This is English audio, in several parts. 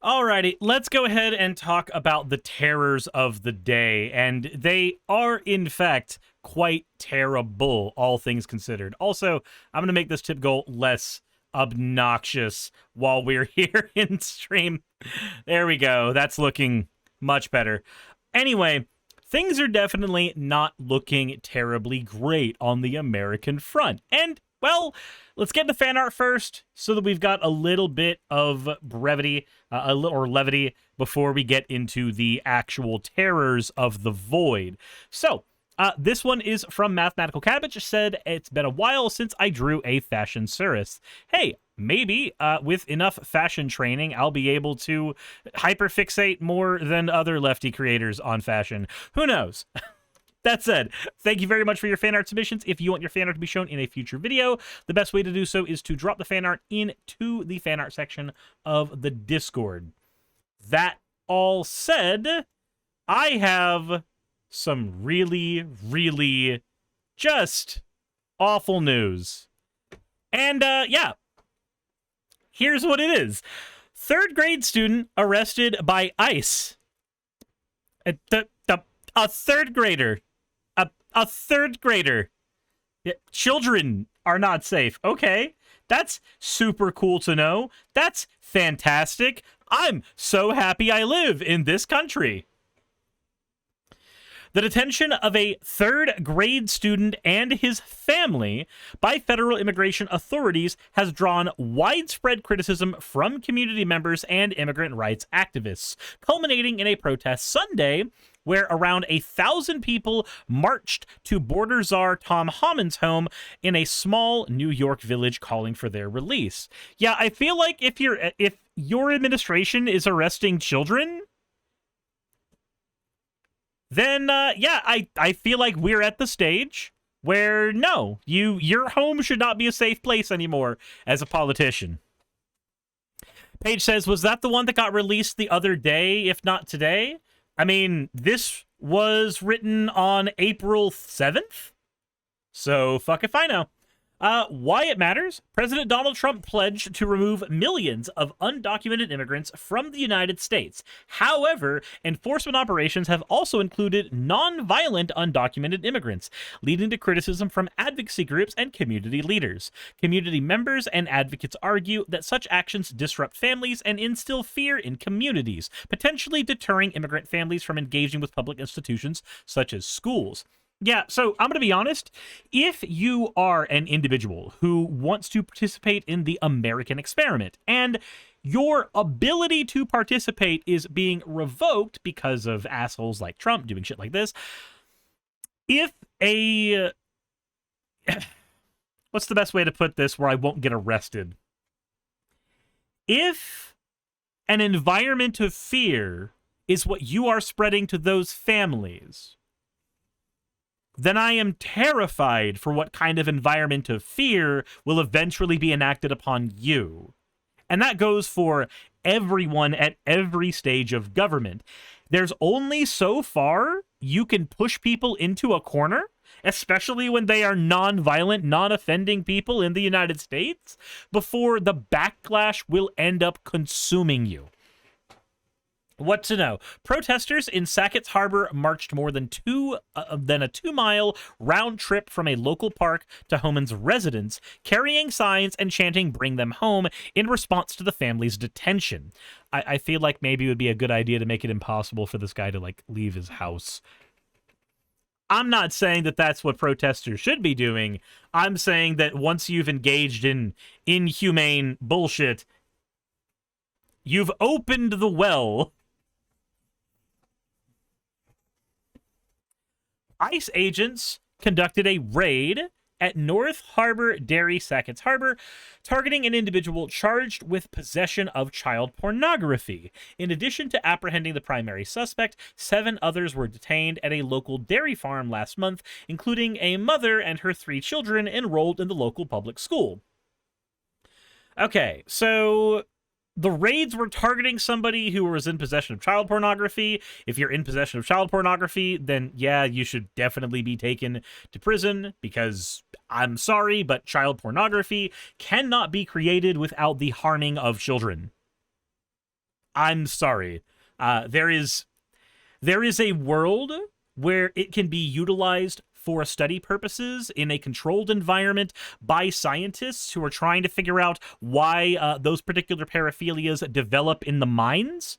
Alrighty, let's go ahead and talk about the terrors of the day, and they are, in fact, quite terrible, all things considered. Also, I'm going to make this tip goal less obnoxious while we're here in stream. There we go. That's looking much better. Anyway, things are definitely not looking terribly great on the American front, and well, let's get the fan art first so that we've got a little bit of brevity or levity before we get into the actual terrors of the void. So, this one is from Mathematical Cabbage. Said, it's been a while since I drew a fashion Suris. Hey, maybe with enough fashion training, I'll be able to hyperfixate more than other lefty creators on fashion. Who knows? That said, thank you very much for your fan art submissions. If you want your fan art to be shown in a future video, the best way to do so is to drop the fan art into the fan art section of the Discord. That all said, I have some really, really just awful news. And, yeah, here's what it is. Third grade student arrested by ICE. A third grader. A third grader. Children are not safe. Okay, that's super cool to know. That's fantastic. I'm so happy I live in this country. The detention of a third grade student and his family by federal immigration authorities has drawn widespread criticism from community members and immigrant rights activists, culminating in a protest Sunday where around 1,000 people marched to border czar Tom Homan's home in a small New York village calling for their release. Yeah, I feel like if your administration is arresting children, then, yeah, I feel like we're at the stage where, no, your home should not be a safe place anymore as a politician. Paige says, was that the one that got released the other day, if not today? I mean, this was written on April 7th, so fuck if I know. Why it matters? President Donald Trump pledged to remove millions of undocumented immigrants from the United States. However, enforcement operations have also included non-violent undocumented immigrants, leading to criticism from advocacy groups and community leaders. Community members and advocates argue that such actions disrupt families and instill fear in communities, potentially deterring immigrant families from engaging with public institutions such as schools. Yeah, so I'm going to be honest. If you are an individual who wants to participate in the American experiment and your ability to participate is being revoked because of assholes like Trump doing shit like this, if a... what's the best way to put this where I won't get arrested? If an environment of fear is what you are spreading to those families, then I am terrified for what kind of environment of fear will eventually be enacted upon you. And that goes for everyone at every stage of government. There's only so far you can push people into a corner, especially when they are non-violent, non-offending people in the United States, before the backlash will end up consuming you. What to know? Protesters in Sackett's Harbor marched more than a 2-mile round trip from a local park to Homan's residence, carrying signs and chanting "Bring them home" in response to the family's detention. I feel like maybe it would be a good idea to make it impossible for this guy to, like, leave his house. I'm not saying that that's what protesters should be doing. I'm saying that once you've engaged in inhumane bullshit, you've opened the well. ICE agents conducted a raid at North Harbor Dairy, Sackett's Harbor, targeting an individual charged with possession of child pornography. In addition to apprehending the primary suspect, 7 others were detained at a local dairy farm last month, including a mother and her 3 children enrolled in the local public school. Okay, so the raids were targeting somebody who was in possession of child pornography. If you're in possession of child pornography, then yeah, you should definitely be taken to prison, because I'm sorry, but child pornography cannot be created without the harming of children. I'm sorry. There is a world where it can be utilized for study purposes in a controlled environment by scientists who are trying to figure out why those particular paraphilias develop in the minds.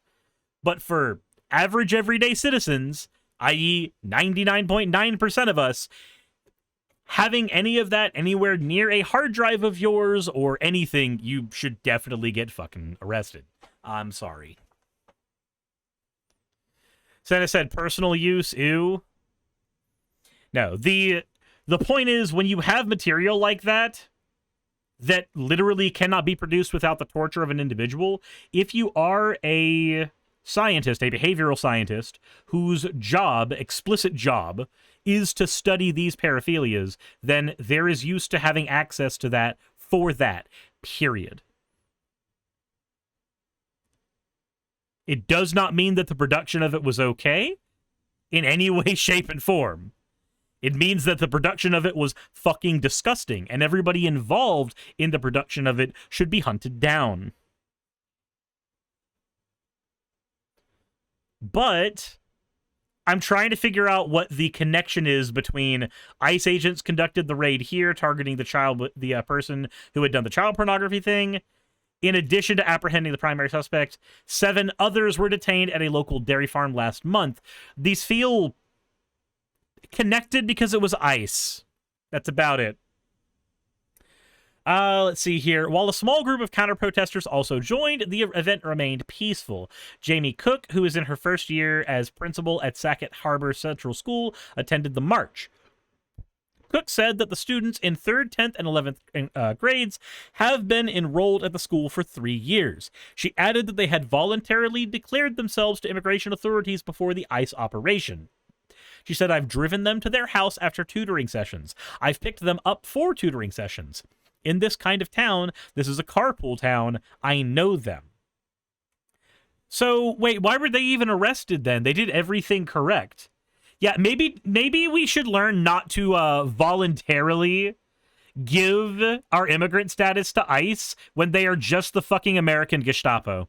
But for average everyday citizens, i.e. 99.9% of us, having any of that anywhere near a hard drive of yours or anything, you should definitely get fucking arrested. I'm sorry. Senna said personal use, ew. No, the point is, when you have material like that literally cannot be produced without the torture of an individual, if you are a scientist, a behavioral scientist, whose explicit job, is to study these paraphilias, then there is use to having access to that for that, period. It does not mean that the production of it was okay in any way, shape, and form. It means that the production of it was fucking disgusting, and everybody involved in the production of it should be hunted down. But I'm trying to figure out what the connection is between ICE agents conducted the raid here, targeting the person who had done the child pornography thing. In addition to apprehending the primary suspect, 7 others were detained at a local dairy farm last month. These feel connected because it was ICE. That's about it. Let's see here. While a small group of counter-protesters also joined, the event remained peaceful. Jamie Cook, who is in her first year as principal at Sackett Harbor Central School, attended the march. Cook said that the students in 3rd, 10th, and 11th grades have been enrolled at the school for 3 years. She added that they had voluntarily declared themselves to immigration authorities before the ICE operation. She said, I've driven them to their house after tutoring sessions. I've picked them up for tutoring sessions. In this kind of town, this is a carpool town, I know them. So, wait, why were they even arrested then? They did everything correct. Yeah, maybe we should learn not to voluntarily give our immigrant status to ICE when they are just the fucking American Gestapo.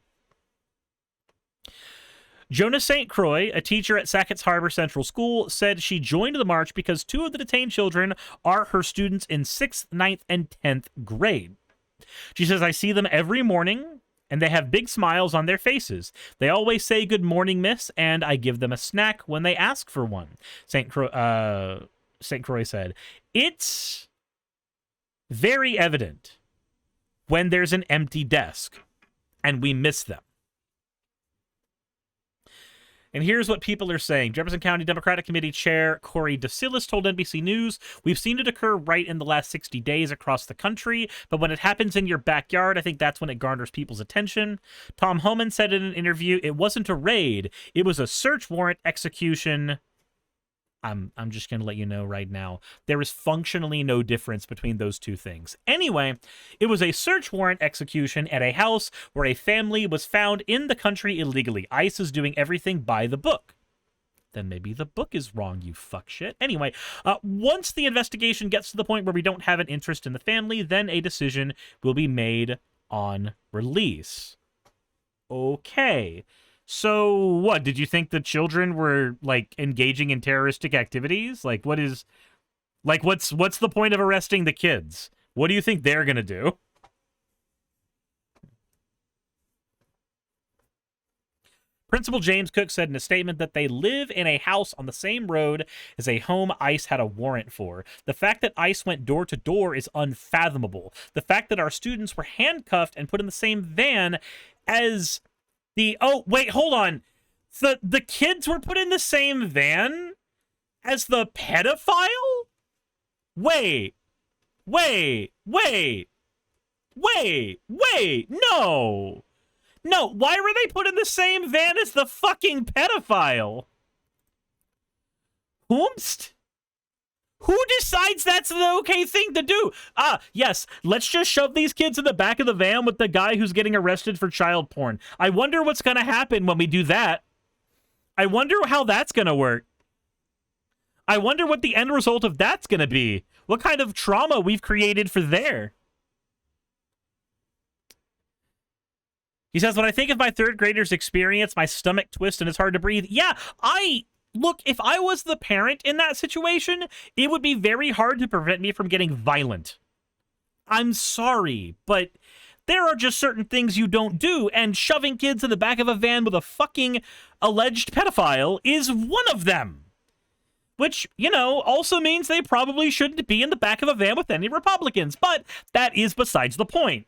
Jonah St. Croix, a teacher at Sackett's Harbor Central School, said she joined the march because 2 of the detained children are her students in 6th, 9th, and 10th grade. She says, I see them every morning, and they have big smiles on their faces. They always say, good morning, miss, and I give them a snack when they ask for one, St. Croix said. It's very evident when there's an empty desk, and we miss them. And here's what people are saying. Jefferson County Democratic Committee Chair Corey DeSillis told NBC News, we've seen it occur right in the last 60 days across the country, but when it happens in your backyard, I think that's when it garners people's attention. Tom Homan said in an interview, it wasn't a raid, it was a search warrant execution. I'm just going to let you know right now, there is functionally no difference between those two things. Anyway, it was a search warrant execution at a house where a family was found in the country illegally. ICE is doing everything by the book. Then maybe the book is wrong, you fuck shit. Anyway, once the investigation gets to the point where we don't have an interest in the family, then a decision will be made on release. Okay. So what, did you think the children were like engaging in terroristic activities? Like what's the point of arresting the kids? What do you think they're going to do? Principal James Cook said in a statement that they live in a house on the same road as a home ICE had a warrant for. The fact that ICE went door to door is unfathomable. The fact that our students were handcuffed and put in the same van as oh, wait, hold on. The kids were put in the same van as the pedophile? Wait, no. No, why were they put in the same van as the fucking pedophile? Whomst? Who decides that's the okay thing to do? Yes, let's just shove these kids in the back of the van with the guy who's getting arrested for child porn. I wonder what's going to happen when we do that. I wonder how that's going to work. I wonder what the end result of that's going to be. What kind of trauma we've created for there. He says, when I think of my third grader's experience, my stomach twists and it's hard to breathe. Yeah, look, if I was the parent in that situation, it would be very hard to prevent me from getting violent. I'm sorry, but there are just certain things you don't do, and shoving kids in the back of a van with a fucking alleged pedophile is one of them. Which, you know, also means they probably shouldn't be in the back of a van with any Republicans, but that is besides the point.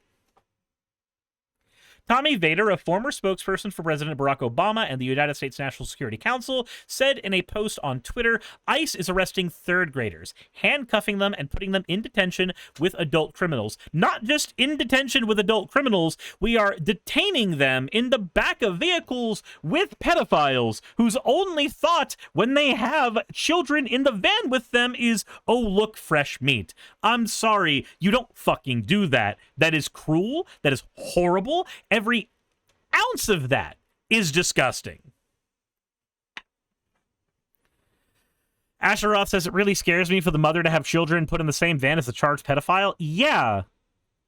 Tommy Vader, a former spokesperson for President Barack Obama and the United States National Security Council, said in a post on Twitter, ICE is arresting third graders, handcuffing them and putting them in detention with adult criminals. Not just in detention with adult criminals, we are detaining them in the back of vehicles with pedophiles whose only thought when they have children in the van with them is, oh, look, fresh meat. I'm sorry, you don't fucking do that. That is cruel. That is horrible. Every ounce of that is disgusting. Asheroth says, it really scares me for the mother to have children put in the same van as the charged pedophile. Yeah.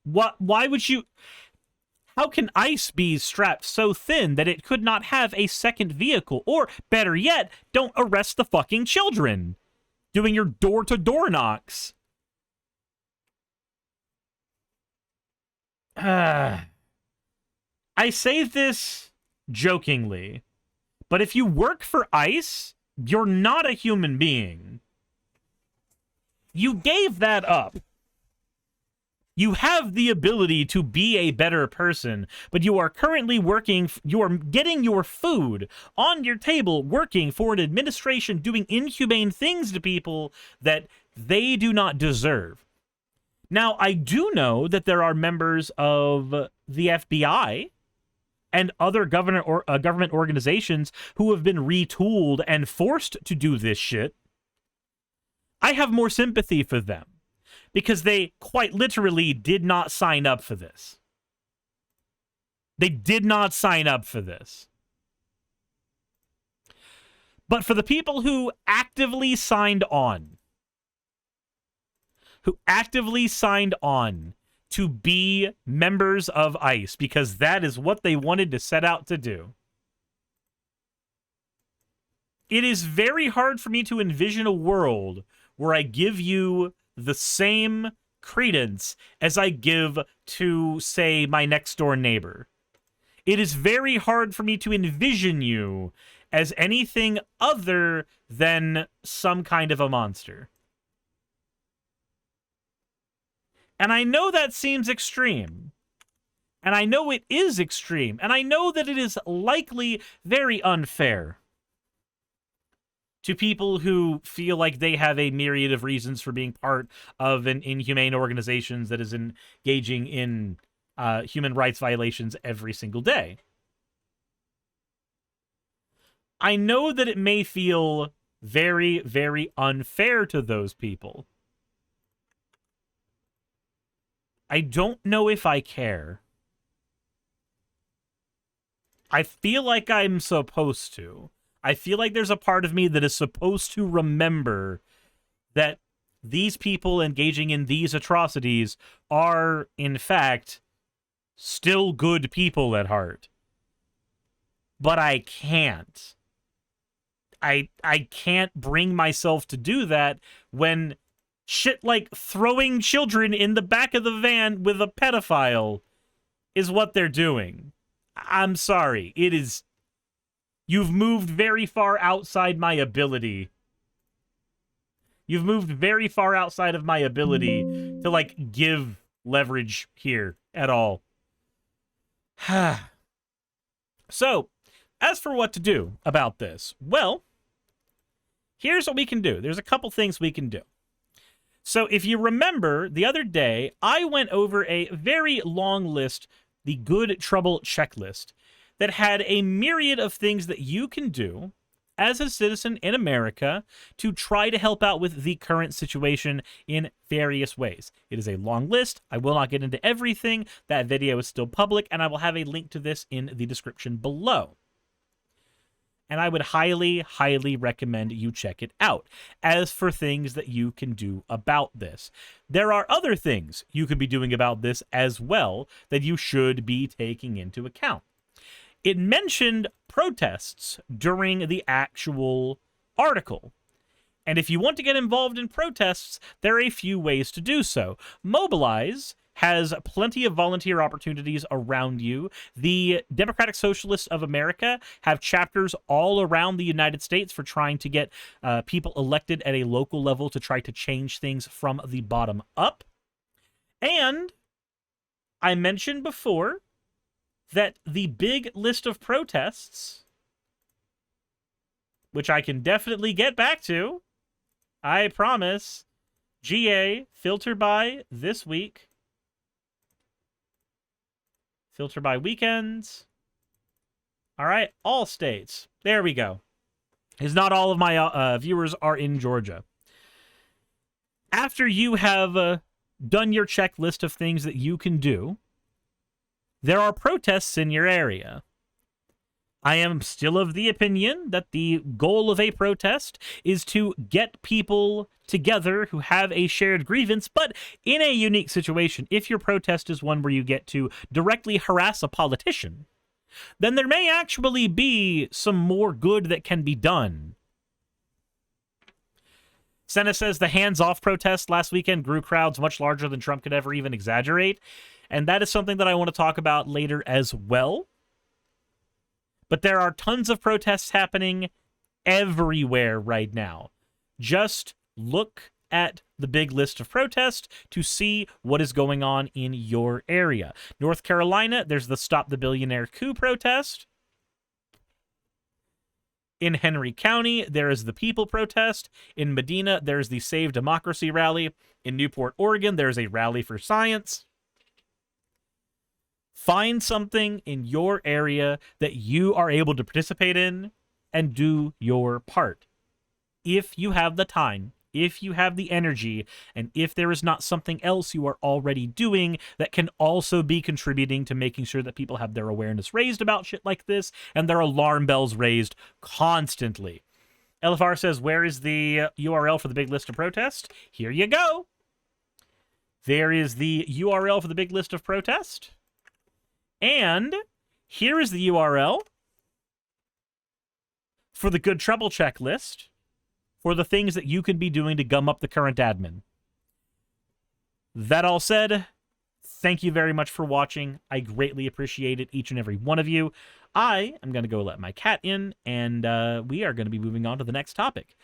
Why would you... How can ICE be strapped so thin that it could not have a second vehicle? Or, better yet, don't arrest the fucking children doing your door-to-door knocks. I say this jokingly, but if you work for ICE, you're not a human being. You gave that up. You have the ability to be a better person, but you are currently working, you are getting your food on your table, working for an administration doing inhumane things to people that they do not deserve. Now, I do know that there are members of the FBI and other government organizations who have been retooled and forced to do this shit. I have more sympathy for them because they quite literally did not sign up for this. They did not sign up for this. But for the people who actively signed on, to be members of ICE because that is what they wanted to set out to do. It is very hard for me to envision a world where I give you the same credence as I give to, say, my next door neighbor. It is very hard for me to envision you as anything other than some kind of a monster. And I know that seems extreme. And I know it is extreme. And I know that it is likely very unfair to people who feel like they have a myriad of reasons for being part of an inhumane organization that is engaging in human rights violations every single day. I know that it may feel very, very unfair to those people. I don't know if I care. I feel like I'm supposed to. I feel like there's a part of me that is supposed to remember that these people engaging in these atrocities are, in fact, still good people at heart. But I can't. I can't bring myself to do that when shit like throwing children in the back of the van with a pedophile is what they're doing. I'm sorry. It is... You've moved very far outside my ability. You've moved very far outside of my ability to, like, give leverage here at all. So, as for what to do about this, well, here's what we can do. There's a couple things we can do. So if you remember, the other day, I went over a very long list, the Good Trouble checklist, that had a myriad of things that you can do as a citizen in America to try to help out with the current situation in various ways. It is a long list. I will not get into everything. That video is still public, and I will have a link to this in the description below. And I would highly, highly recommend you check it out. As for things that you can do about this, there are other things you could be doing about this as well that you should be taking into account. It mentioned protests during the actual article. And if you want to get involved in protests, there are a few ways to do so. Mobilize has plenty of volunteer opportunities around you. The Democratic Socialists of America have chapters all around the United States for trying to get people elected at a local level to try to change things from the bottom up. And I mentioned before that the big list of protests, which I can definitely get back to, I promise, GA, filter by this week, filter by weekends. All right, all states. There we go. Because not all of my viewers are in Georgia. After you have done your checklist of things that you can do, there are protests in your area. I am still of the opinion that the goal of a protest is to get people together who have a shared grievance, but in a unique situation. If your protest is one where you get to directly harass a politician, then there may actually be some more good that can be done. Senna says the hands-off protest last weekend grew crowds much larger than Trump could ever even exaggerate, and that is something that I want to talk about later as well. But there are tons of protests happening everywhere right now. Just look at the big list of protests to see what is going on in your area. North Carolina, there's the Stop the Billionaire Coup protest. In Henry County, there is the People protest. In Medina, there's the Save Democracy rally. In Newport, Oregon, there's a rally for science. Find something in your area that you are able to participate in and do your part. If you have the time, if you have the energy, and if there is not something else you are already doing that can also be contributing to making sure that people have their awareness raised about shit like this and their alarm bells raised constantly. LFR says, where is the URL for the big list of protests? Here you go. There is the URL for the big list of protests. And here is the URL for the Good Trouble checklist for the things that you could be doing to gum up the current admin. That all said, thank you very much for watching. I greatly appreciate it, each and every one of you. I am going to go let my cat in, and we are going to be moving on to the next topic.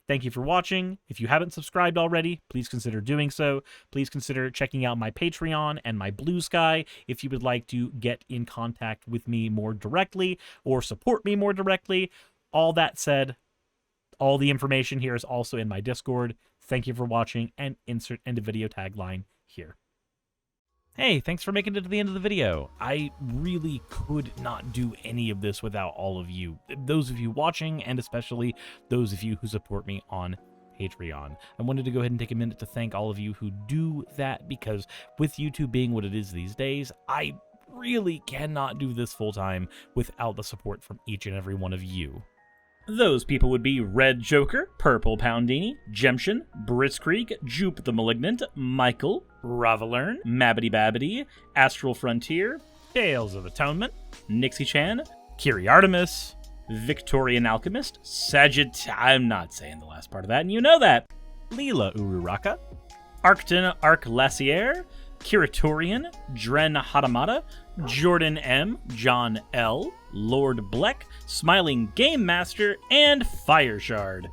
Thank you for watching. If you haven't subscribed already, please consider doing so. Please consider checking out my Patreon and my Blue Sky if you would like to get in contact with me more directly or support me more directly. All that said, all the information here is also in my Discord. Thank you for watching, and insert end of video tagline here. Hey, thanks for making it to the end of the video. I really could not do any of this without all of you. Those of you watching, and especially those of you who support me on Patreon. I wanted to go ahead and take a minute to thank all of you who do that, because with YouTube being what it is these days, I really cannot do this full-time without the support from each and every one of you. Those people would be Red Joker, Purple Poundini, Jemshin, Britzkrieg, Jupe the Malignant, Michael, Ravalern, Mabbity Babbity, Astral Frontier, Tales of Atonement, Nixie Chan, Kiri Artemis, Victorian Alchemist, I'm not saying the last part of that, and you know that, Leela Ururaka, Arcton Arclacier, Kiratorian, Dren Hadamata, Jordan M, John L, Lord Bleck, Smiling Game Master, and Fire Shard.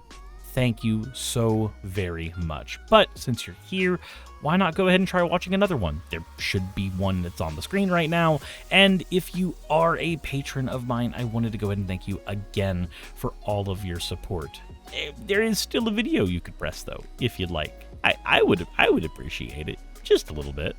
Thank you so very much. But since you're here, why not go ahead and try watching another one? There should be one that's on the screen right now. And if you are a patron of mine, I wanted to go ahead and thank you again for all of your support. There is still a video you could press though, if you'd like. I would appreciate it just a little bit.